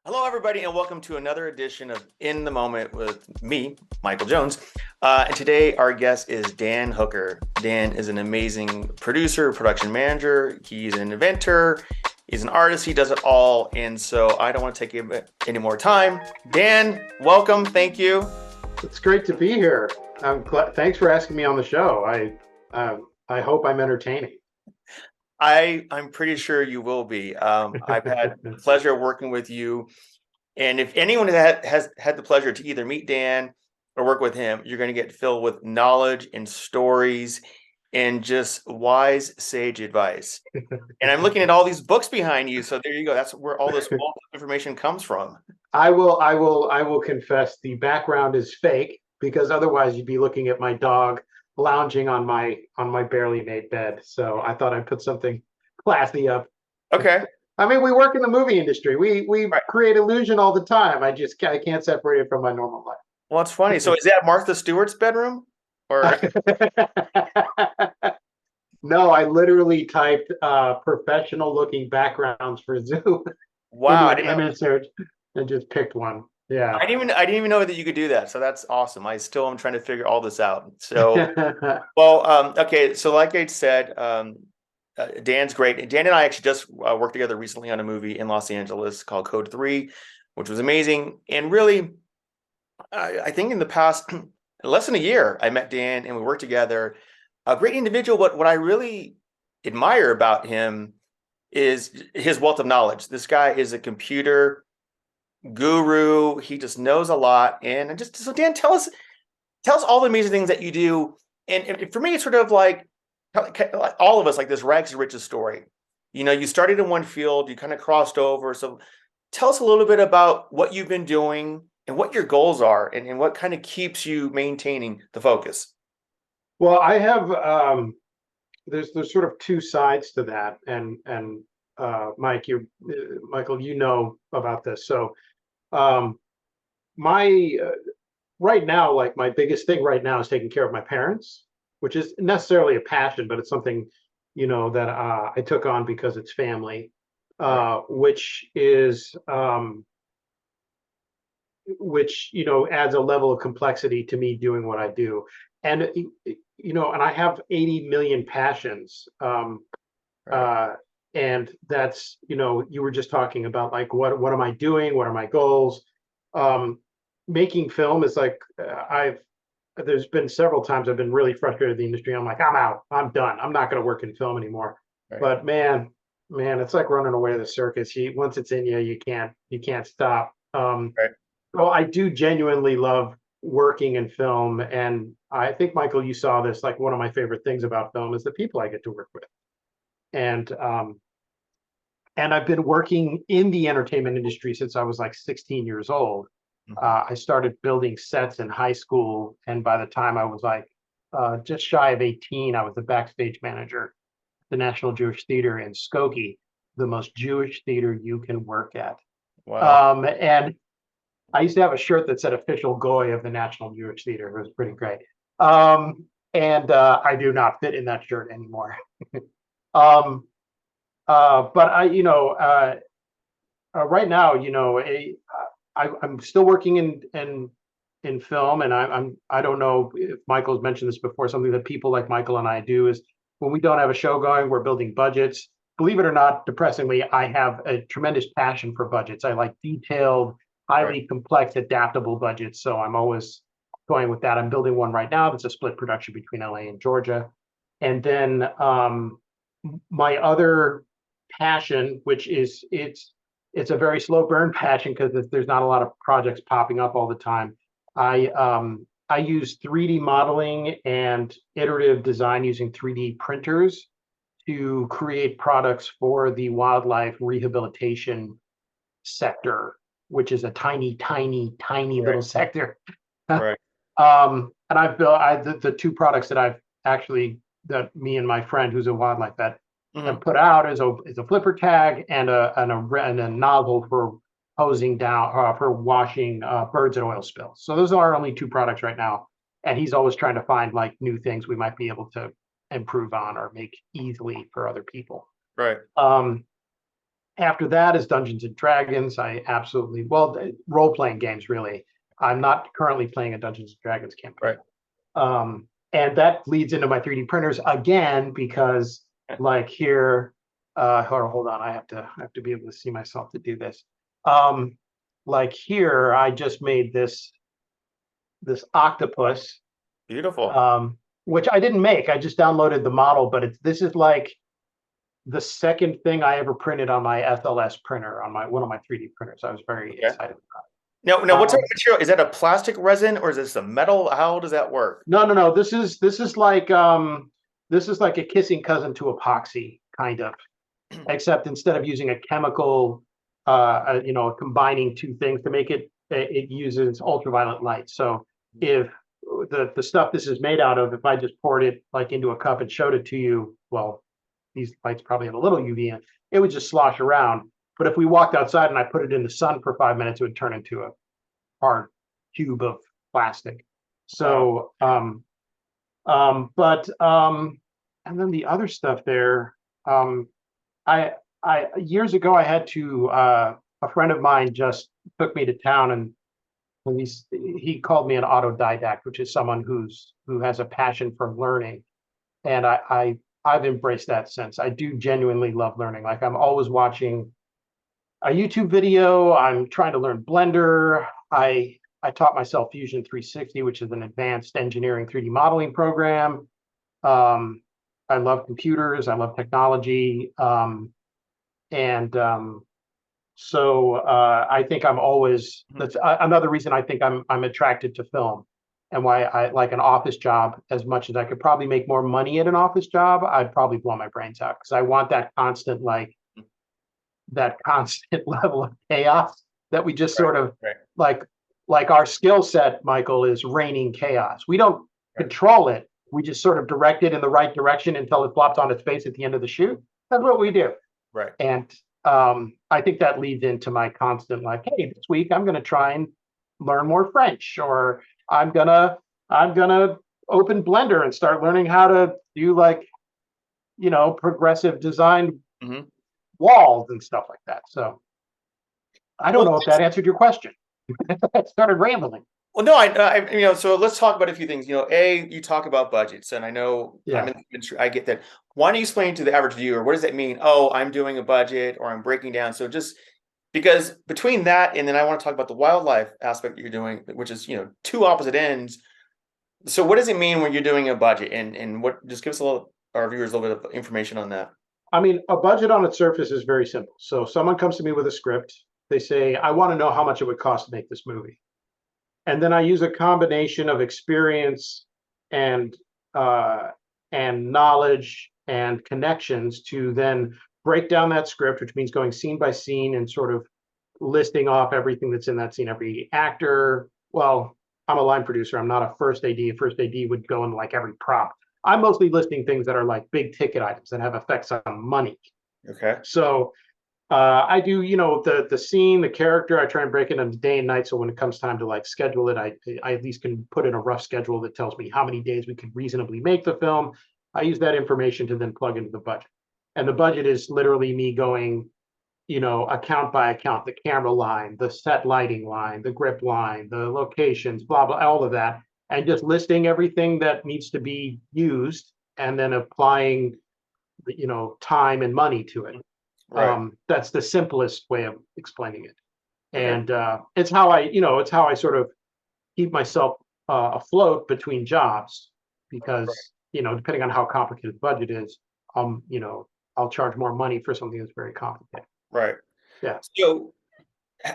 Hello, everybody, and welcome to another edition of In the Moment with me, Michael Jones. And today, our guest is Dan Hooker. Dan is an amazing producer, production manager. He's an inventor. He's an artist. He does it all. And so I don't want to take any more time. Dan, welcome. Thank you. It's great to be here. I'm glad. Thanks for asking me on the show. I hope I'm entertaining. I'm pretty sure you will be. I've had the pleasure of working with you. And if anyone has had the pleasure to either meet Dan or work with him, you're going to get filled with knowledge and stories and just wise, sage advice. And I'm looking at all these books behind you. So there you go. That's where all this wealth of information comes from. I will confess the background is fake because otherwise you'd be looking at my dog lounging on my barely made bed. So I thought I'd put something classy up. Okay. I mean, we work in the movie industry. We Right. create illusion all the time. I can't separate it from my normal Well, it's funny. So is that Martha Stewart's bedroom? Or life. No, I literally typed professional looking backgrounds for Zoom wow, into I an didn't know. image search and just picked one. Yeah. I didn't even know that you could do that. So that's awesome. I still am trying to figure all this out. So well, okay. So like I said, Dan's great. Dan and I actually just worked together recently on a movie in Los Angeles called Code 3, which was amazing. And really, I think in the past less than a year, I met Dan and we worked together. A great individual. What I really admire about him is his wealth of knowledge. This guy is a computer guru. He just knows a lot. And just so Dan, tell us all the amazing things that you do. And for me, it's sort of like all of us, like this rags to riches story. You know, you started in one field, you kind of crossed over. So tell us a little bit about what you've been doing and what your goals are and what kind of keeps you maintaining the focus. Well, I have there's sort of two sides to that, and Michael, you know about this. So um, my right now, like my biggest thing right now is taking care of my parents, which is necessarily a passion, but it's something that I took on because it's family, Right. which adds a level of complexity to me doing what I do. And and I have 80 million passions. Right. Uh, and that's, you were just talking about like what am I doing? What are my goals? Um, Making film is like I've there's been several times I've been really frustrated with the industry. I'm like, I'm out. I'm done. I'm not going to work in film anymore. Right. But man, it's like running away to the circus. Once it's in you, you can't stop. Right. So I do genuinely love working in film, and I think Michael, you saw this. Like one of my favorite things about film is the people I get to work with, and I've been working in the entertainment industry since I was like 16 years old. Mhm. I started building sets in high school, and by the time I was like just shy of 18, I was the backstage manager at the National Jewish Theater in Skokie, the most Jewish theater you can work at. Wow. And I used to have a shirt that said "Official Goy" of the National Jewish Theater. It was pretty great. And I do not fit in that shirt anymore. um, but right now, I'm still working in film, and I don't know if Michael's mentioned this before. Something that people like Michael and I do is when we don't have a show going, we're building budgets. Believe it or not, depressingly, I have a tremendous passion for budgets. I like detailed, Right. highly complex, adaptable budgets. So I'm always going with that. I'm building one right now that's a split production between LA and Georgia. And then my other passion, which is it's a very slow burn passion because there's not a lot of projects popping up all the time. I use 3D modeling and iterative design using 3D printers to create products for the wildlife rehabilitation sector, which is a tiny, tiny, tiny Right. little sector. Right. And I've built the two products that I've actually that me and my friend who's a wildlife vet have Mhm. put out is a flipper tag and a nozzle for hosing down for washing birds and oil spills. So those are our only two products right now. And he's always trying to find like new things we might be able to improve on or make easily for other people. Right. Um, After that is Dungeons and Dragons. I absolutely, well, role-playing games, really. I'm not currently playing a Dungeons and Dragons campaign. Right. And that leads into my 3D printers again, because like here, hold on, I have to be able to see myself to do this. Like here, I just made this octopus, Beautiful. which I didn't make. I just downloaded the model, but this is like the second thing I ever printed on my FLS printer, on one of my 3D printers. I was very excited about it. Now, what's that material? Is that a plastic resin or is this a metal? How does that work? No. This is like a kissing cousin to epoxy, kind of, except instead of using a chemical, combining two things to make it, it uses ultraviolet light. So if the stuff this is made out of, if I just poured it like into a cup and showed it to you, well, these lights probably have a little UV in it, it would just slosh around. But if we walked outside and I put it in the sun for 5 minutes, it would turn into a hard cube of plastic. So, and then the other stuff there, I years ago I had to, a friend of mine just took me to town, and he called me an autodidact, which is someone who has a passion for learning, and I've embraced that since. I do genuinely love learning. Like, I'm always watching a YouTube video. I'm trying to learn Blender. I taught myself Fusion 360, which is an advanced engineering 3D modeling program. I love computers. I love technology. So I think I'm always, that's another reason I think I'm attracted to film, and why I like an office job as much as I could probably make more money at an office job. I'd probably blow my brains out, because I want that constant level of chaos that we just sort of like our skill set, Michael, is reigning chaos. We don't control it. We just sort of direct it in the right direction until it flops on its face at the end of the shoot. That's what we do. Right. And I think that leads into my constant, like, hey, this week I'm going to try and learn more French, or I'm gonna open Blender and start learning how to do, like, progressive design walls and stuff like that. So I don't know if that answered your question. I started rambling. Well, no, I so let's talk about a few things. You talk about budgets, and I know I'm in the industry, I get that. Why don't you explain to the average viewer, what does that mean? Oh, I'm doing a budget, or I'm breaking down. So just because between that, and then I want to talk about the wildlife aspect that you're doing, which is, two opposite ends. So what does it mean when you're doing a budget, and what, just give us our viewers a little bit of information on that. I mean, a budget on its surface is very simple. So someone comes to me with a script. They say, I want to know how much it would cost to make this movie. And then I use a combination of experience and knowledge and connections to then break down that script, which means going scene by scene and sort of listing off everything that's in that scene, every actor. Well, I'm a line producer. I'm not a first AD. A first AD would go into like every prop. I'm mostly listing things that are like big ticket items that have effects on money. Okay. So I do, the scene, the character, I try and break it into day and night. So when it comes time to like schedule it, I at least can put in a rough schedule that tells me how many days we can reasonably make the film. I use that information to then plug into the budget. And the budget is literally me going, account by account, the camera line, the set lighting line, the grip line, the locations, blah, blah, all of that. And just listing everything that needs to be used, and then applying, time and money to it. Right. That's the simplest way of explaining it. Okay. And it's how I sort of keep myself afloat between jobs, because, depending on how complicated the budget is, I'll charge more money for something that's very complicated. Right. Yeah. So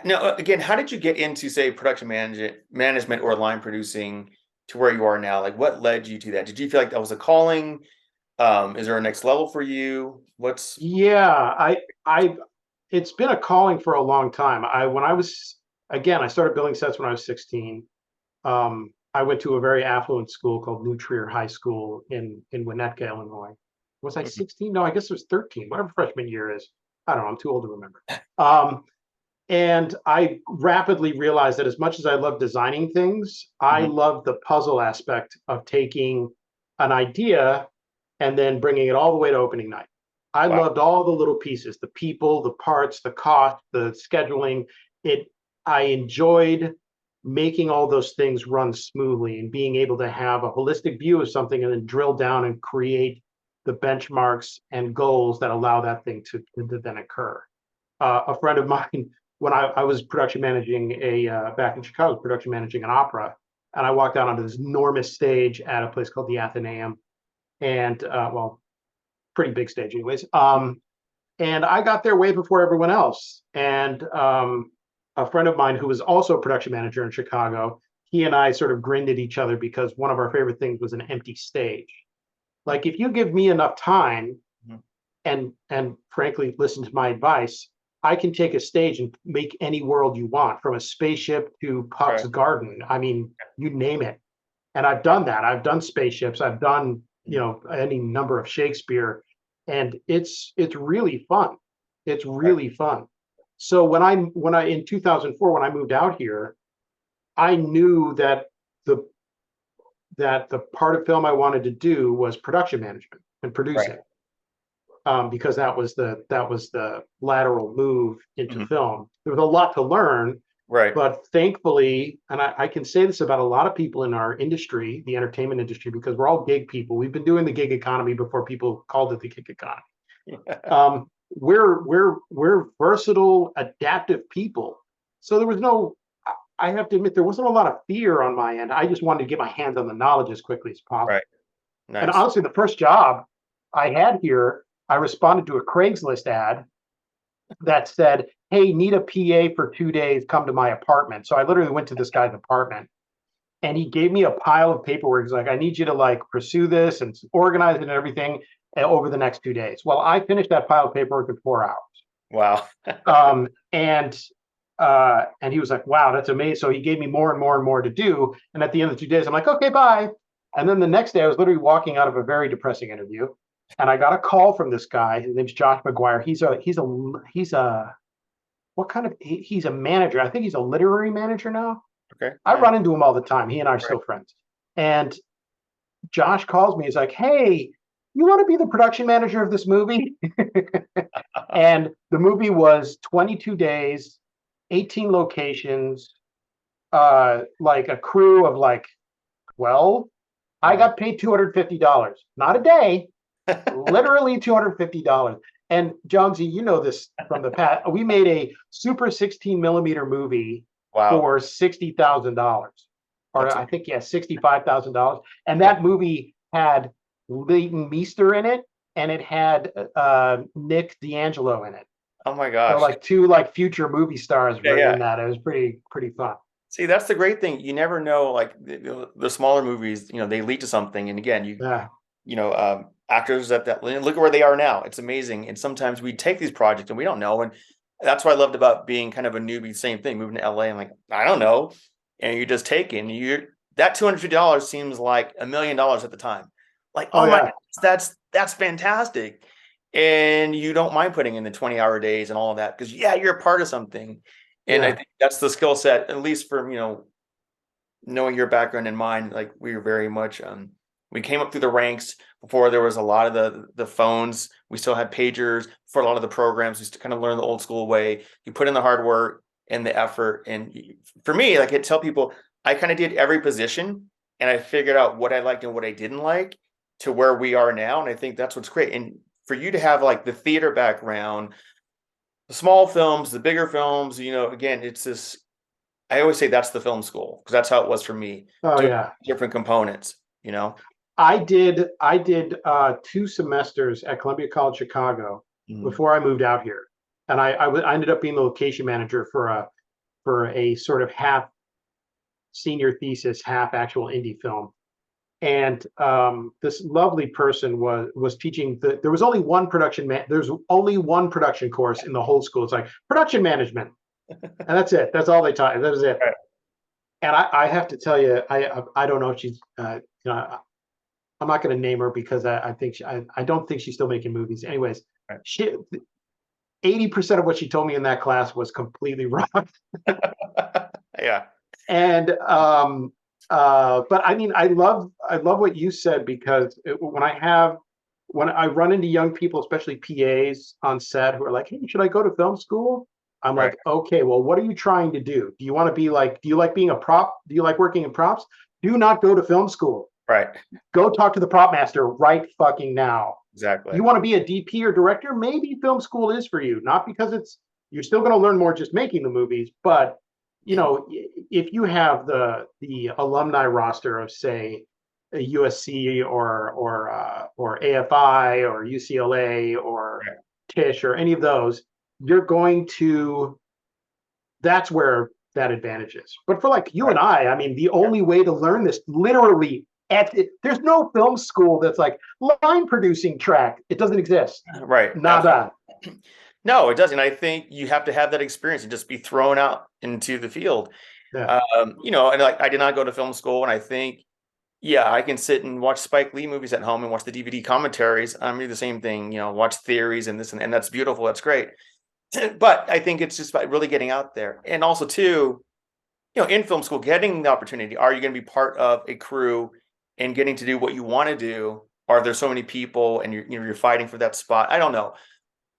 now, again, how did you get into, say, production management or line producing to where you are now? Like, what led you to that? Did you feel like that was a calling? Is there a next level for you? Yeah, it's been a calling for a long time. I started building sets when I was 16. I went to a very affluent school called New Trier High School in Wilmette, Illinois. Was I 16? No, I guess it was 13, whatever freshman year is. I don't know, I'm too old to remember. And I rapidly realized that as much as I love designing things, I love the puzzle aspect of taking an idea and then bringing it all the way to opening night. I Wow. loved all the little pieces, the people, the parts, the cost, the scheduling. It, I enjoyed making all those things run smoothly and being able to have a holistic view of something and then drill down and create the benchmarks and goals that allow that thing to then occur. A friend of mine, when I was production managing back in Chicago, production managing an opera, and I walked out onto this enormous stage at a place called the Athenaeum, and well, pretty big stage anyways. And I got there way before everyone else. And a friend of mine who was also a production manager in Chicago, he and I sort of grinned at each other because one of our favorite things was an empty stage. Like if you give me enough time Mhm. and frankly listen to my advice, I can take a stage and make any world you want, from a spaceship to Puck's Right. garden. I mean, you name it. And I've done that. I've done spaceships. I've done, you Mhm. know, any number of Shakespeare, and it's really fun. It's Right. really fun. So when I in 2004 when I moved out here, I knew the that the part of film I wanted to do was production management and Right. producing, because that was the lateral move into Mhm. film. There was a lot to learn, Right. but thankfully, and I can say this about a lot of people in our industry, the entertainment industry, because we're all gig people. We've been doing the gig economy before people called it the gig economy. We're versatile, adaptive people. So there was no, I have to admit, there wasn't a lot of fear on my end. I just wanted to get my hands on the knowledge as quickly as possible. Right. And Nice. honestly, the first job I had here, I responded to a Craigslist ad that said, "Hey, need a PA for 2 days, come to my apartment." So I literally went to this guy's apartment, and he gave me a pile of paperwork. He's like, "I need you to like pursue this and organize it and everything over the next 2 days." Well, I finished that pile of paperwork in 4 hours. Wow. Um, and and he was like, "Wow, that's amazing." So he gave me more and more and more to do. And at the end of the 2 days, I'm like, "Okay, bye." And then the next day, I was literally walking out of a very depressing interview, and I got a call from this guy. His name's Josh McGuire. He's a what kind of he's a manager. I think he's a literary manager now. Okay. I Nice. run into him all the time. He and I are Right. still friends. And Josh calls me. He's like, "Hey, you want to be the production manager of this movie?" And the movie was 22 days, 18 locations, like a crew of like 12. I Wow. got paid $250, not a day, literally $250. And Jonesy, you know this from the past. We made a super 16 millimeter movie Wow. for $60,000, or That's I amazing. think, yeah, $65,000. And Wow. that movie had Leighton Meester in it, and it had Nick D'Angelo in it. Oh my So gosh. like two like future movie stars Yeah. were Yeah. in that. It was pretty fun. See, that's the great thing. You never know, like the smaller movies, they lead to something. And again, Yeah. actors that look at where they are now. It's amazing. And sometimes we take these projects and we don't know. And that's what I loved about being kind of a newbie. Same thing, moving to LA. I'm like, I don't know. And you just take it. And that $250 seems like $1 million at the time. Like, Oh oh my yeah. gosh, that's fantastic. And you don't mind putting in the 20-hour days and all of that because yeah, you're a part of something. And I Yeah. think that's the skill set, at least for knowing your background in mind. Like we were very much we came up through the ranks before there was a lot of the phones. We still had pagers for a lot of the programs. We used to kind of learn the old school way. You put in the hard work and the effort. And for me, like I tell people, I kind of did every position and I figured out what I liked and what I didn't like to where we are now. And I think that's what's great. And for you to have like the theater background, the small films, the bigger films, again, it's this. I always say that's the film school because that's how it was for me, Oh doing yeah. different components. I did 2 semesters at Columbia College Chicago Mhm. before I moved out here, and I ended up being the location manager for a sort of half senior thesis, half actual indie film. And this lovely person was teaching. There was only one there's only one production course in the whole school. It's like production management, and that's it. That's all they taught. That was it. Right. And I have to tell you, I don't know if she's I'm not going to name her because I think I don't think she's still making movies. Anyways, Right. she 80% of what she told me in that class was completely wrong. Yeah. And but I mean, I love what you said because when I have when I run into young people, especially PAs on set, who are like, "Hey, should I go to film school?" I'm Right. like, "Okay, well, what are you trying to do? Do you want to be like, do you like being a prop? Do you like working in props? Do not go to film school. Right. Go talk to the prop master right fucking now. Exactly. You want to be a DP or director? Maybe film school is for you. Not because you're still going to learn more just making the movies, but if you have the alumni roster of, say, a USC or AFI or UCLA or Right. Tisch or any of those, you're going to that's where that advantage is. But for like you Right. and I mean, the only way to learn this literally there's no film school that's like line producing track. It doesn't exist. Right. Nada. No, it doesn't. I think you have to have that experience and just be thrown out into the field. Yeah. And like I did not go to film school, and I think, yeah, I can sit and watch Spike Lee movies at home and watch the DVD commentaries. I'm do the same thing, watch theories and this and that's beautiful. That's great. But I think it's just about really getting out there. And also too, in film school, getting the opportunity, are you going to be part of a crew and getting to do what you want to do? Or are there so many people and you're fighting for that spot? I don't know.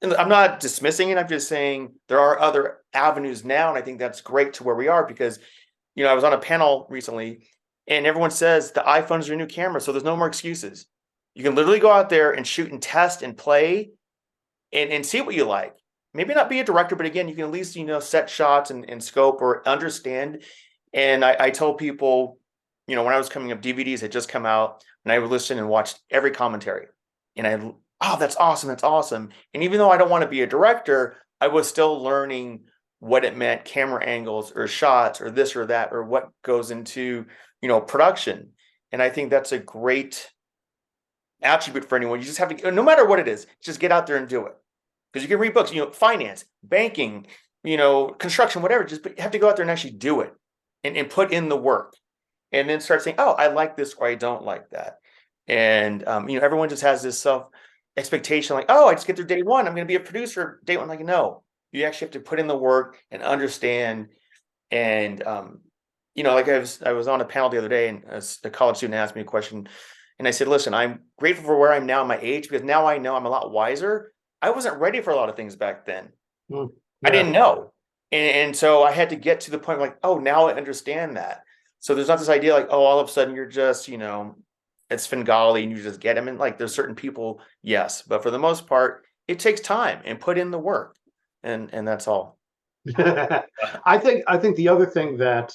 And I'm not dismissing it. I'm just saying there are other avenues now. And I think that's great to where we are because, I was on a panel recently and everyone says the iPhone's your new camera. So there's no more excuses. You can literally go out there and shoot and test and play and see what you like. Maybe not be a director, but again, you can at least, set shots and scope or understand. And I tell people, when I was coming up, DVDs had just come out and I would listen and watch every commentary. And oh, that's awesome. That's awesome. And even though I don't want to be a director, I was still learning what it meant, camera angles or shots or this or that, or what goes into, production. And I think that's a great attribute for anyone. You just have to, no matter what it is, just get out there and do it. Because you can read books, finance, banking, construction, whatever. Just you have to go out there and actually do it and put in the work and then start saying, oh, I like this or I don't like that. And, everyone just has this self expectation like, oh, I just get through day one. I'm going to be a producer day one. Like, no, you actually have to put in the work and understand. And, like I was on a panel the other day and a college student asked me a question. And I said, listen, I'm grateful for where I'm now in my age because now I know I'm a lot wiser. I wasn't ready for a lot of things back then. Yeah. I didn't know. And so I had to get to the point like, oh, now I understand that. So there's not this idea like, oh, all of a sudden you're just, it's Svengali and you just get them. And like there's certain people, yes. But for the most part, it takes time and put in the work. And that's all. I think the other thing that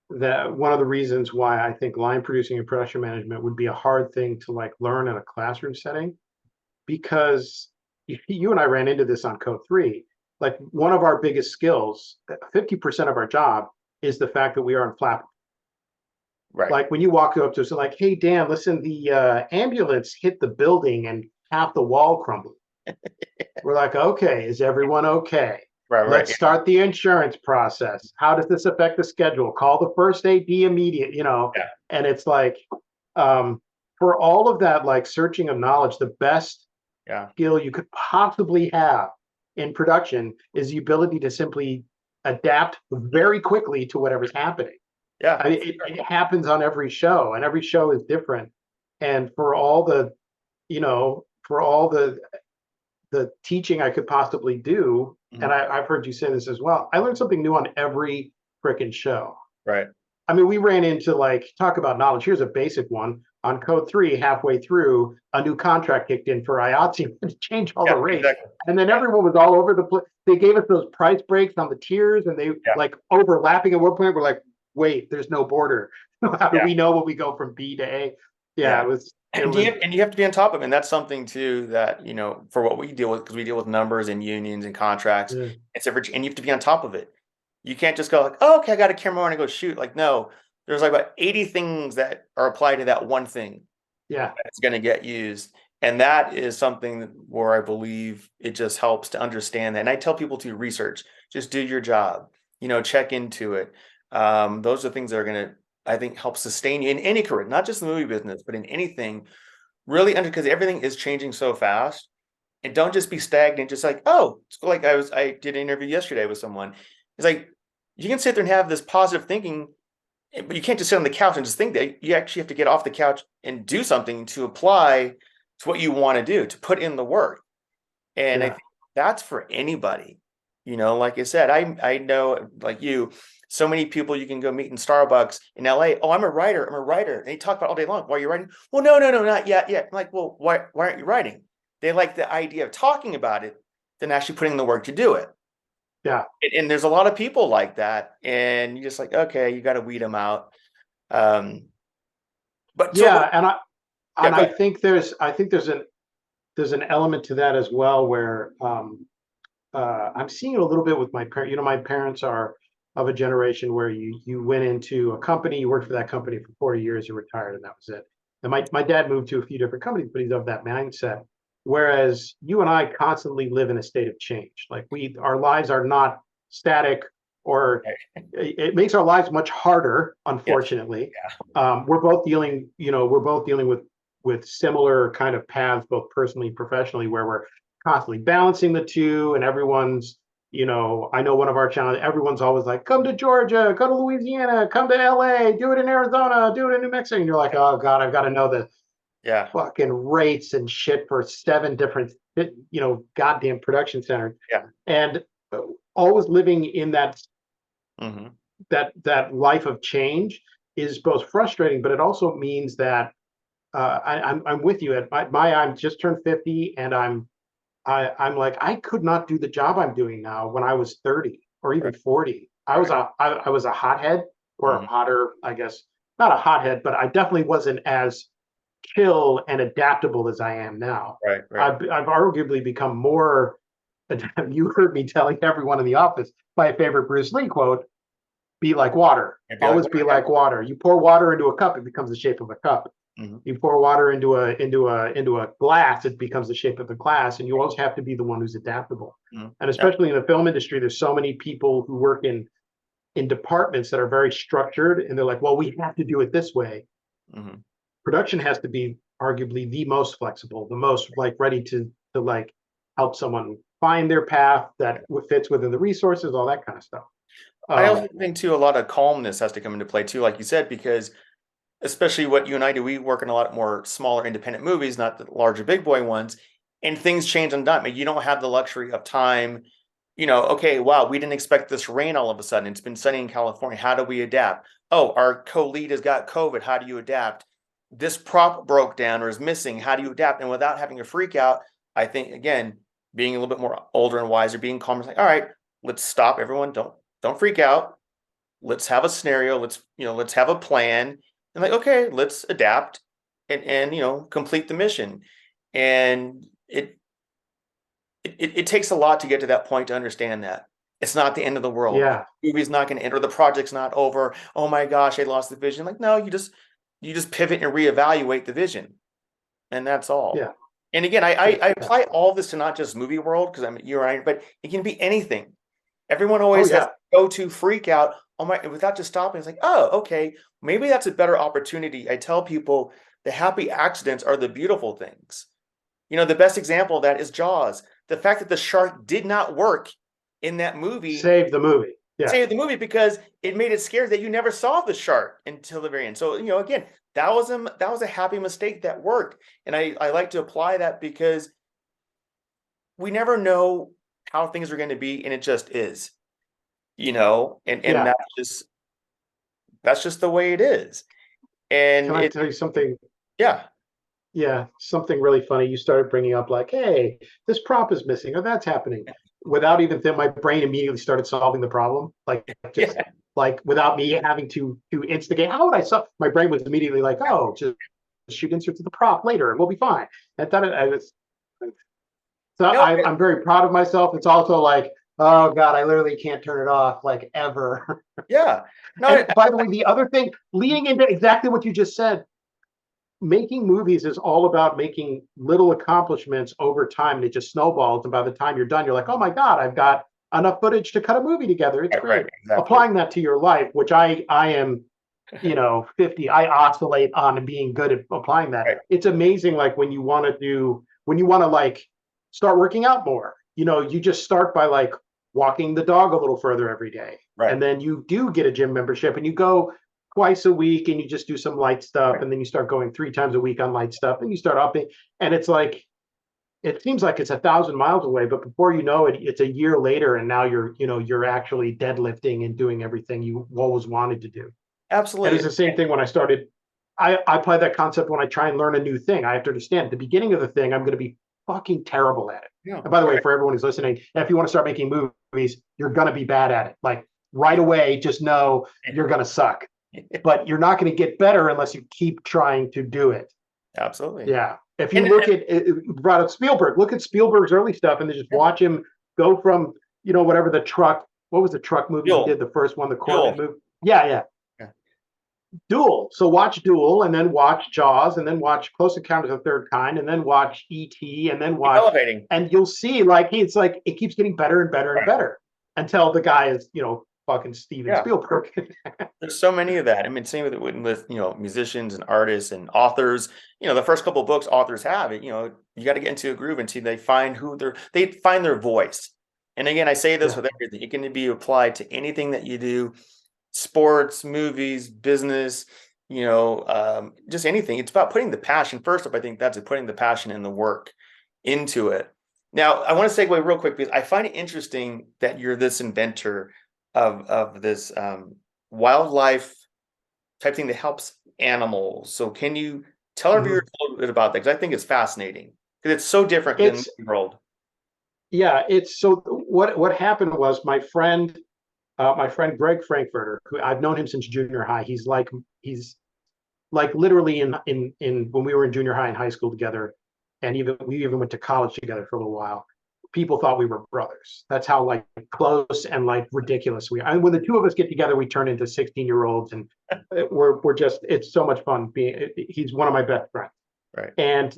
one of the reasons why I think line producing and production management would be a hard thing to like learn in a classroom setting, because you and I ran into this on Code 3. Like one of our biggest skills, 50% of our job is the fact that we are inflappable. Right. Like when you walk up to us and like, hey, Dan, listen, the ambulance hit the building and half the wall crumbled. We're like, okay, is everyone okay? Right. Let's start the insurance process. How does this affect the schedule? Call the first AD immediate, Yeah. And it's like, for all of that, like searching of knowledge, the best skill you could possibly have in production is the ability to simply adapt very quickly to whatever's happening. Yeah. I mean, it happens on every show, and every show is different. And for all the teaching I could possibly do, and I've heard you say this as well, I learned something new on every freaking show. Right. I mean, we ran into like, talk about knowledge. Here's a basic one. On Code 3, halfway through, a new contract kicked in for IATSE to change all the rates. Exactly. And then everyone was all over the place. They gave us those price breaks on the tiers and they like overlapping at one point. We're like, wait, there's no border. How do we know when we go from B to A? Yeah. And you have to be on top of it. And that's something too that, for what we deal with, because we deal with numbers and unions and contracts, and you have to be on top of it. You can't just go like, oh, okay, I got a camera, I want to go shoot. Like, no, there's like about 80 things that are applied to that one thing. Yeah. That's going to get used. And that is something where I believe it just helps to understand that. And I tell people to research, just do your job, check into it. Those are things that are going to, I think, help sustain you in any career, not just the movie business, but in anything really because everything is changing so fast. And don't just be stagnant, just like, oh, it's like I did an interview yesterday with someone. It's like, you can sit there and have this positive thinking, but you can't just sit on the couch and just think that. You actually have to get off the couch and do something to apply It's what you want to do, to put in the work. And I Yeah. think that's for anybody. Like I said, I know, like you, so many people you can go meet in Starbucks in LA. Oh, I'm a writer. I'm a writer. And they talk about all day long. Why are you writing? Well, no, no, no, not yet. I'm like, well, why aren't you writing? They like the idea of talking about it than actually putting in the work to do it. Yeah. And there's a lot of people like that. And you're just like, okay, you got to weed them out. Um, but so, Yeah. yeah, And go I ahead. think there's an element to that as well where I'm seeing it a little bit with my parents. My parents are of a generation where you went into a company, you worked for that company for 40 years, you retired, and that was it. And my dad moved to a few different companies, but he's of that mindset. Whereas you and I constantly live in a state of change. Like our lives are not static, or it makes our lives much harder, Yes. unfortunately. Yeah. We're both dealing with similar kind of paths, both personally and professionally, where we're constantly balancing the two, and I know one of our challenges, everyone's always like, come to Georgia, go to Louisiana, come to LA, do it in Arizona, do it in New Mexico. And you're like, oh God, I've got to know the Yeah. fucking rates and shit for 7 different, goddamn production centers. Yeah. And always living in Hmm. that life of change is both frustrating, but it also means that I'm with you. At I'm just turned 50, and I'm like, I could not do the job I'm doing now when I was 30 or even Right. 40. Right. I was a hothead, or Hmm. hotter, I guess. Not a hothead, but I definitely wasn't as chill and adaptable as I am now. Right. Right. I've arguably become more. You heard me telling everyone in the office my favorite Bruce Lee quote: "Be like water. It'd be like, Always be like water. You pour water into a cup, it becomes the shape of a cup. mhm. You pour water into a glass, it becomes the shape of a glass, and you always have to be the one who's adaptable." Mhm. And Yeah. especially in the film industry, there's so many people who work in departments that are very structured, and they're like, well, we have to do it this way. Mhm. Production has to be arguably the most flexible, the most like ready to like help someone find their path that fits within the resources, all that kind of stuff. I um also think too, a lot of calmness has to come into play too, like you said, because especially what you and I do, we work in a lot more smaller independent movies, not the larger big boy ones, and things change on a dime. You don't have the luxury of time. Okay, wow, we didn't expect this rain all of a sudden. It's been sunny in California. How do we adapt? Oh, our co-lead has got COVID. How do you adapt? This prop broke down or is missing. How do you adapt? And without having a freak out, I think again, being a little bit more older and wiser, being calm, is like, all right, let's stop. Everyone, don't freak out. Let's have a scenario. Let's have a plan. And like, okay, let's adapt and complete the mission. And it takes a lot to get to that point to understand that it's not the end of the world. yeah. The movie's not going to end, or the project's not over. Oh my gosh, I lost the vision. Like, no, you just pivot and reevaluate the vision, and that's all. Yeah. And again, I Yeah. apply all this to not just movie world, because you're right, but it can be anything. Everyone Oh always has yeah. to go to freak out. Oh my, without just stopping, it's like, oh, okay, maybe that's a better opportunity. I tell people the happy accidents are the beautiful things. The best example of that is Jaws. The fact that the shark did not work in that movie Save the movie. Yeah. saved the movie, because it made it scary that you never saw the shark until the very end. So, again, that was a happy mistake that worked. And I like to apply that, because we never know how things are going to be, and it just is, and Yeah. that's just the way it is. Can And I it tell you something? yeah. Yeah, something really funny. You started bringing up like, hey, this prop is missing, or that's happening, without even my brain immediately started solving the problem. Like, just Yeah. like without me having to instigate. How would I solve? My brain was immediately like, oh, just shoot insert to the prop later, and we'll be fine. And thought I was so No, I'm very proud of myself. It's also like, oh God, I literally can't turn it off like ever. yeah. No, And by the way, the other thing, leading into exactly what you just said, making movies is all about making little accomplishments over time, and it just snowballs, and by the time you're done, you're like, oh my God, I've got enough footage to cut a movie together. It's right, great. exactly. Applying that to your life, which I am, 50, I oscillate on being good at applying that. Right, It's amazing. Like when you want to like start working out more, you just start by like walking the dog a little further every day. right. And then you do get a gym membership, and you go twice a week and you just do some light stuff, and then you start going 3 times a week on light stuff, and you start upping, and it's like, it seems like it's 1,000 miles away, but before you know it, it's a year later, and now you're actually deadlifting and doing everything you always wanted to do. And Absolutely. it's the same thing when I started. I apply that concept when I try and learn a new thing. I have to understand at the beginning of the thing, I'm going to be fucking terrible at it. Yeah. And by the way, for everyone who's listening, if you want to start making movies, you're going to be bad at it. Like right away, just know you're going to suck. But you're not going to get better unless you keep trying to do it. Absolutely. Yeah. If you look at brought up Spielberg, look at Spielberg's early stuff and then just watch him go from, whatever the truck, what was the truck movie he did, the first one, the Corvette movie? Yeah. Duel. So watch Duel, and then watch Jaws, and then watch Close Encounters of the Third Kind, and then watch E.T., and then watch Elevating. And you'll see it's like it keeps getting better and better and better until the guy is, fucking Steven Spielberg. There's so many of that. I mean, same with musicians and artists and authors. The first couple of books authors have it. You got to get into a groove and see they find their voice. And again, I say this with everything. It can be applied to anything that you do. Sports, movies, business, just anything. It's about putting the passion first up. I think that's putting the passion and the work into it. Now, I want to segue real quick because I find it interesting that you're this inventor of this wildlife type thing that helps animals. So can you tell our viewers a little bit about that? Because I think it's fascinating because it's so different than the world. Yeah, it's so what happened was my friend Greg Frankfurter, who I've known him since junior high. He's like literally in when we were in junior high and high school together, and we even went to college together for a little while. People thought we were brothers. That's how like close and like ridiculous we are. And when the two of us get together, we turn into 16-year-olds, and we're just, it's so much fun he's one of my best friends. Right. And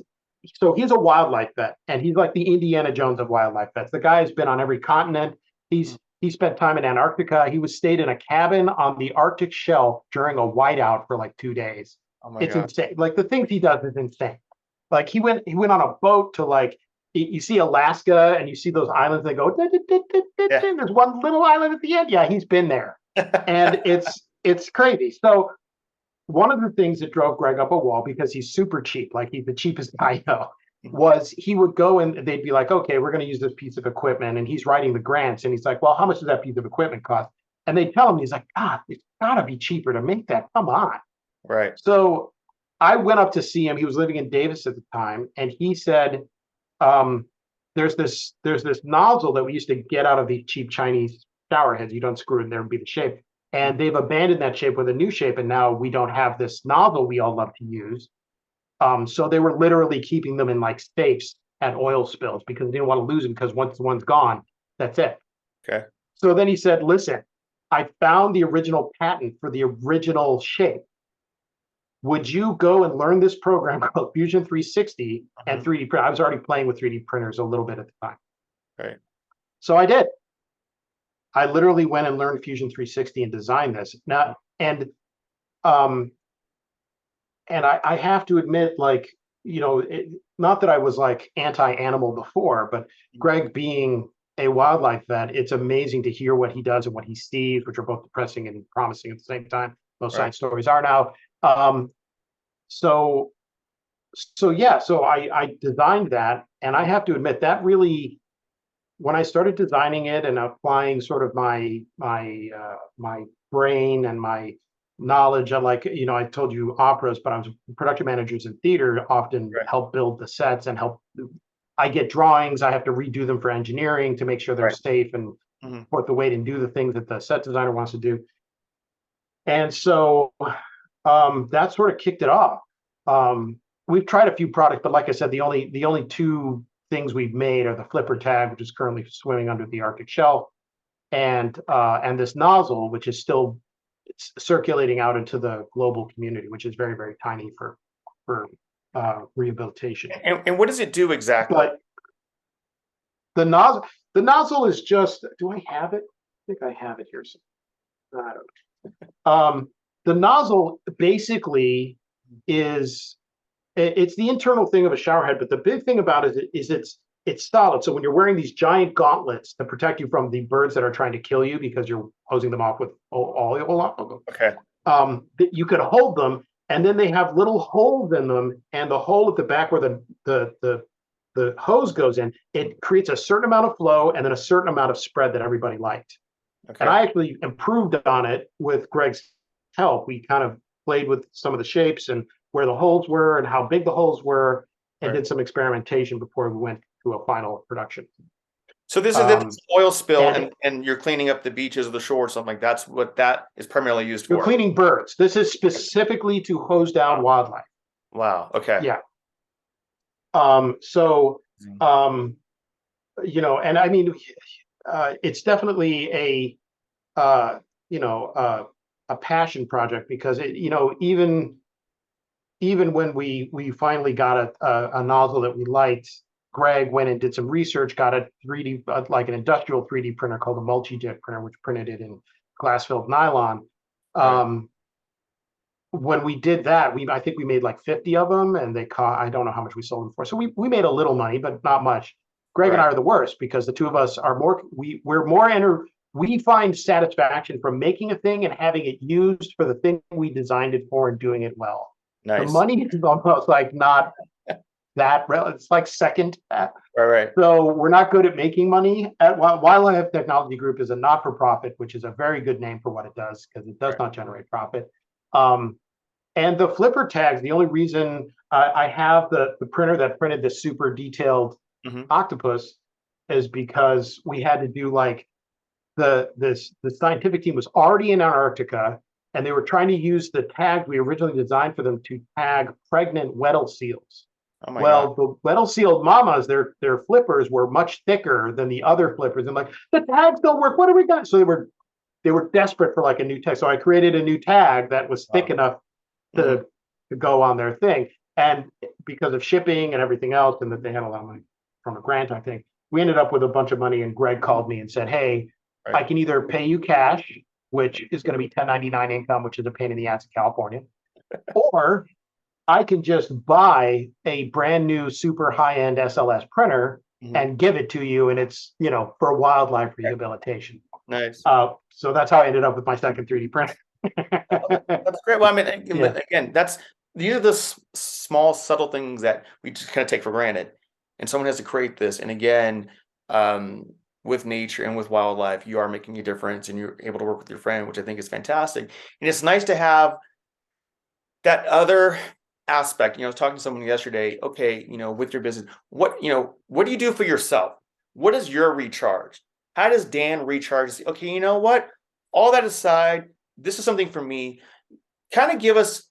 so he's a wildlife vet, and he's like the Indiana Jones of wildlife vets. The guy has been on every continent. He spent time in Antarctica. He stayed in a cabin on the Arctic shelf during a whiteout for like 2 days. Oh my It's God. insane. Like the things he does is insane. Like he went on a boat to like, you see Alaska and you see those islands, they go, there's one little island at the end. Yeah, he's been there. And it's crazy. So one of the things that drove Greg up a wall, because he's super cheap, like he's the cheapest guy I know, was he would go and they'd be like, okay, we're going to use this piece of equipment. And he's writing the grants. And he's like, well, how much does that piece of equipment cost? And they tell him, he's like, God, it's got to be cheaper to make that. Come on. Right. So I went up to see him. He was living in Davis at the time. And he said, there's this nozzle that we used to get out of the cheap Chinese shower heads. You don't screw it in there and be the shape. And they've abandoned that shape with a new shape. And now we don't have this nozzle we all love to use. So they were literally keeping them in like safes at oil spills because they didn't want to lose them, because once the one's gone, that's it. Okay. So then he said, listen, I found the original patent for the original shape. Would you go and learn this program called Fusion 360 and 3D print? I was already playing with 3D printers a little bit at the time. Right. So I did. I literally went and learned Fusion 360 and designed this. Now, and I have to admit, like, not that I was like anti-animal before, but Greg being a wildlife vet, it's amazing to hear what he does and what he sees, which are both depressing and promising at the same time. Most science stories are now. So I designed that, and I have to admit that really, when I started designing it and applying sort of my brain and my knowledge, I told you operas, but I was production managers in theater, often help build the sets and I get drawings, I have to redo them for engineering to make sure they're safe and put the weight and do the things that the set designer wants to do. And so that sort of kicked it off. We've tried a few products, but like I said, the only two things we've made are the flipper tag, which is currently swimming under the Arctic shelf, and this nozzle, which is still circulating out into the global community, which is very, very tiny for rehabilitation. And what does it do exactly? But the nozzle is just, do I have it? I think I have it here. I don't know. The nozzle basically it's the internal thing of a shower head, but the big thing about it is it's solid. So when you're wearing these giant gauntlets to protect you from the birds that are trying to kill you because you're hosing them off with oil, okay, that you could hold them, and then they have little holes in them, and the hole at the back where the hose goes in, it creates a certain amount of flow and then a certain amount of spread that everybody liked. And Okay. I actually improved on it with Greg's help. We kind of played with some of the shapes and where the holes were and how big the holes were, and Right. did some experimentation before we went to a final production. So this is if Um, it's an oil spill and and you're cleaning up the beaches or the shore or something like that's what that is primarily used you're for. cleaning birds. This is specifically to hose down wildlife. Wow. Okay. Yeah. So, and I mean, it's definitely a passion project because even when we finally got a nozzle that we liked, Greg went and did some research, got a 3D, like an industrial 3D printer called a multi-jet printer, which printed it in glass filled nylon. Right. When we did that, I think we made like 50 of them, and I don't know how much we sold them for. So we made a little money, but not much. Greg and I Right. are the worst because the two of us are we're more we find satisfaction from making a thing and having it used for the thing we designed it for and doing it well. The Nice. money is almost like not that it's like second to that. Right. Right. So we're not good at making money. At Wildlife Technology Group is a not-for-profit, which is a very good name for what it does because it does Right. not generate profit. And the flipper tags, the only reason I have the printer that printed the super detailed octopus is because we had to do like the scientific team was already in Antarctica, and they were trying to use the tags we originally designed for them to tag pregnant Weddell seals. Oh my God. Well, the Weddell sealed mamas, their flippers were much thicker than the other flippers. And like, the tags don't work. What are we going to? So they were desperate for like a new tag. So I created a new tag that was thick enough to go on their thing. And because of shipping and everything else, and that they had a lot of money from a grant, I think, we ended up with a bunch of money. And Greg called me and said, hey, Right. I can either pay you cash, which is going to be 1099 income, which is a pain in the ass in California, or I can just buy a brand new super high-end SLS printer and give it to you, and it's for wildlife rehabilitation. Nice. So that's how I ended up with my second 3D printer. That's great. Well, I mean, again, these are the small, subtle things that we just kind of take for granted. And someone has to create this. And again, with nature and with wildlife, you are making a difference, and you're able to work with your friend, which I think is fantastic. And it's nice to have that other aspect. I was talking to someone yesterday. Okay, with your business, what do you do for yourself? What is your recharge? How does Dan recharge? Okay, you know what? All that aside, this is something for me. Kind of give us,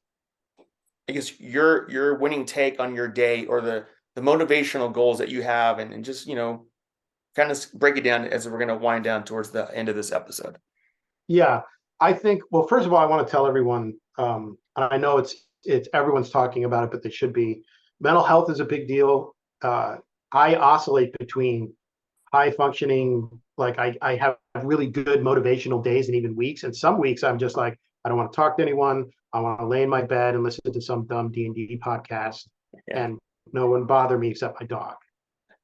I guess, your winning take on your day, or the motivational goals that you have, and just kind of break it down as we're going to wind down towards the end of this episode. Yeah, I think. Well, first of all, I want to tell everyone. I know it's everyone's talking about it, but they should be. Mental health is a big deal. I oscillate between high functioning, like I have really good motivational days and even weeks. And some weeks I'm just like, I don't want to talk to anyone. I want to lay in my bed and listen to some dumb D&D podcast, and no one bother me except my dog.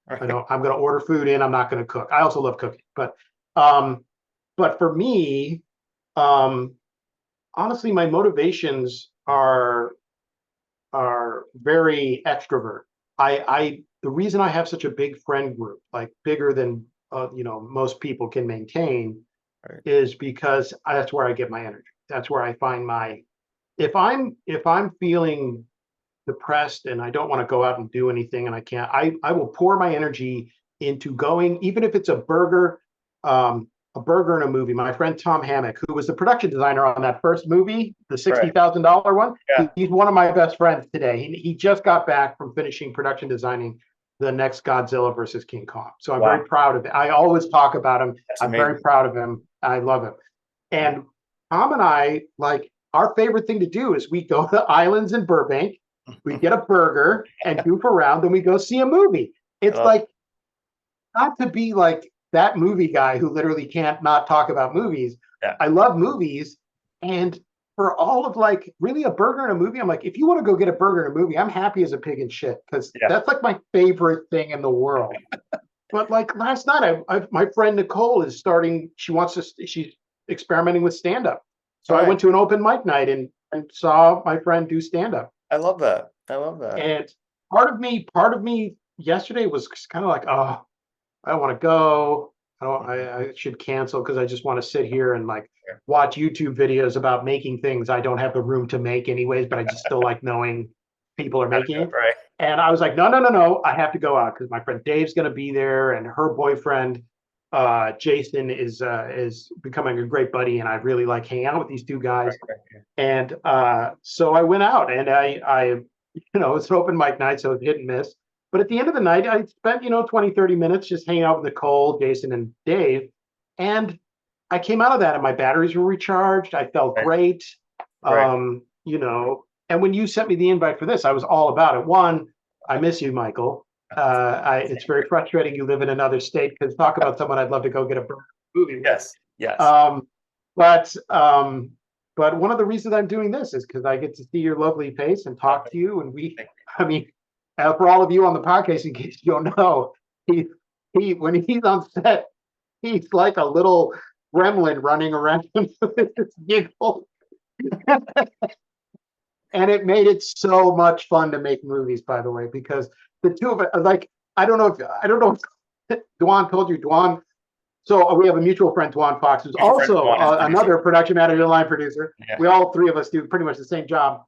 Right. I know I'm going to order food in. I'm not going to cook. I also love cooking, but for me, honestly, my motivations are very extrovert. The reason I have such a big friend group, like bigger than most people can maintain, is because that's where I get my energy. That's where I find if I'm feeling depressed and I don't want to go out and do anything and I can't, I will pour my energy into going, even if it's a burger and a movie. My friend Tom Hammock, who was the production designer on that first movie, the $60,000 one, he's one of my best friends today. He just got back from finishing production designing the next Godzilla versus King Kong. So I'm very proud of it. I always talk about him. I'm very proud of him. I love him. And Tom and I, like, our favorite thing to do is we go to Islands in Burbank, we get a burger and goof around, then we go see a movie. It's like, not to be like that movie guy who literally can't not talk about movies. I love movies. And for all of like really a burger and a movie, I'm like, if you want to go get a burger and a movie, I'm happy as a pig in shit, because that's like my favorite thing in the world. But like last night, my friend Nicole is starting, she's experimenting with stand-up. So I went to an open mic night and saw my friend do stand-up. I love that. I love that. And part of me yesterday was kind of like, oh, I don't want to go. I should cancel because I just want to sit here and like watch YouTube videos about making things I don't have the room to make anyways, but I just still like knowing people are making it. Right. And I was like, no, I have to go out because my friend Dave's going to be there, and her boyfriend Jason is becoming a great buddy, and I really like hanging out with these two guys. And so I went out, and I it's an open mic night, so it's hit and miss. But at the end of the night, I spent 20, 30 minutes just hanging out with Nicole, Jason, and Dave, and I came out of that, and my batteries were recharged. I felt great. And when you sent me the invite for this, I was all about it. One, I miss you, Michael. It's very frustrating you live in another state, because talk about someone I'd love to go get a movie with. Yes. But one of the reasons I'm doing this is because I get to see your lovely face and talk to you. And for all of you on the podcast, in case you don't know, he when he's on set, he's like a little gremlin running around with his giggle. And it made it so much fun to make movies, by the way, because the two of it, like, I don't know if Dwan told you, Dwan. So we have a mutual friend, Dwan Fox, who's also another production manager and line producer. Yeah. We all three of us do pretty much the same job.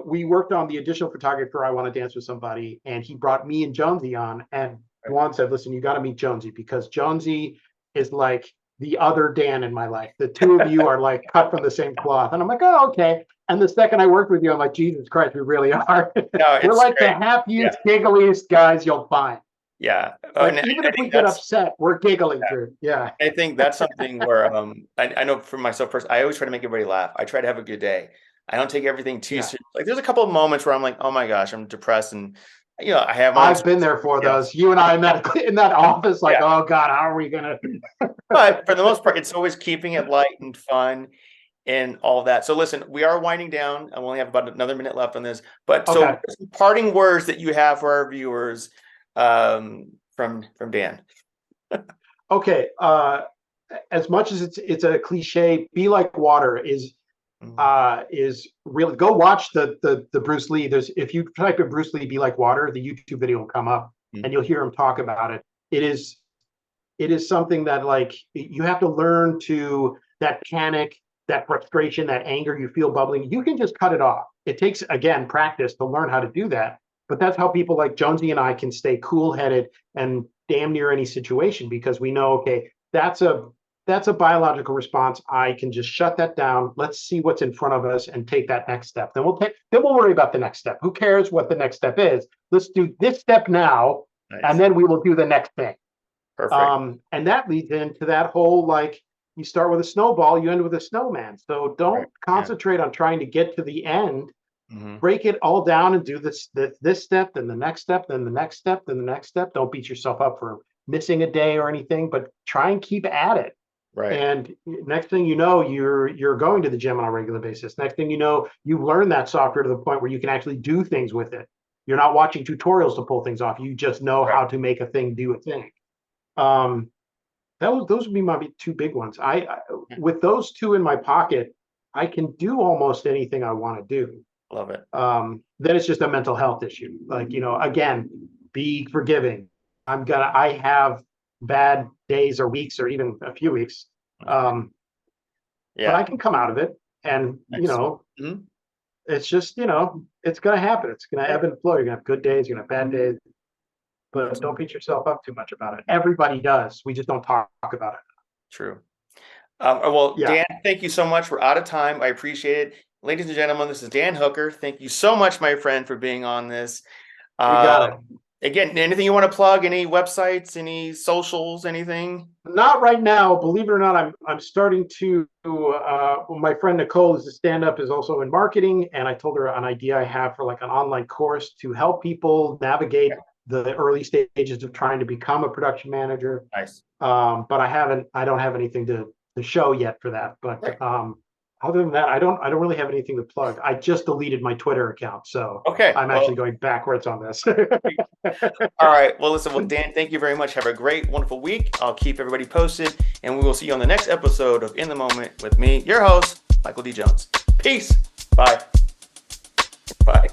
We worked on the additional photography for I Want to Dance with Somebody, and he brought me and Jonesy on. And Dwan said, listen, you got to meet Jonesy, because Jonesy is like the other Dan in my life. The two of you are like cut from the same cloth. And I'm like, oh, okay. And the second I worked with you, I'm like, Jesus Christ, we really are. No, we're like the happiest, giggliest guys you'll find. Yeah. Even if we get upset, we're giggling through. Yeah. I think that's something where I know for myself personally, I always try to make everybody laugh. I try to have a good day. I don't take everything too serious. Like, there's a couple of moments where I'm like, oh my gosh, I'm depressed, and I've been there for those. You and I met in that office, like, oh God, how are we gonna? But for the most part, it's always keeping it light and fun and all that. So listen, we are winding down. I only have about another minute left on this. But so parting words that you have for our viewers from Dan. Okay. As much as it's a cliche, be like water is really, go watch the Bruce Lee. If you type in Bruce Lee be like water, the YouTube video will come up and you'll hear him talk about it. It is something that, like, you have to learn to, that panic, that frustration, that anger you feel bubbling, you can just cut it off. It takes, again, practice to learn how to do that. But that's how people like Jonesy and I can stay cool-headed and damn near any situation, because we know, okay, that's a biological response. I can just shut that down. Let's see what's in front of us and take that next step. Then we'll worry about the next step. Who cares what the next step is? Let's do this step now, and then we will do the next thing. Perfect. And that leads into that whole, like, you start with a snowball, you end with a snowman. So don't concentrate on trying to get to the end. Break it all down and do this step, then the next step, then the next step, then the next step. Don't beat yourself up for missing a day or anything, but try and keep at it. Right. And next thing you know, you're going to the gym on a regular basis. Next thing you know, you've learned that software to the point where you can actually do things with it. You're not watching tutorials to pull things off. You just know how to make a thing do a thing. Those would be my two big ones. With those two in my pocket, I can do almost anything I want to do. Love it. Then it's just a mental health issue. Like, again, be forgiving. I have bad days or weeks or even a few weeks. But I can come out of it, and it's just, it's gonna happen. It's gonna ebb and flow. You're gonna have good days, you're gonna have bad days. But don't beat yourself up too much about it. Everybody does. We just don't talk about it. True. Dan, thank you so much. We're out of time. I appreciate it. Ladies and gentlemen, this is Dan Hooker. Thank you so much, my friend, for being on this. You got it. Again, anything you want to plug? Any websites? Any socials? Anything? Not right now. Believe it or not, I'm starting to. My friend Nicole is a stand-up, is also in marketing, and I told her an idea I have for like an online course to help people navigate the early stages of trying to become a production manager. Nice. But I don't have anything to show yet for that. But other than that, I don't really have anything to plug. I just deleted my Twitter account, so I'm actually going backwards on this. All right. Well, listen. Well, Dan, thank you very much. Have a great, wonderful week. I'll keep everybody posted, and we will see you on the next episode of In the Moment with me, your host, Michael D. Jones. Peace. Bye. Bye.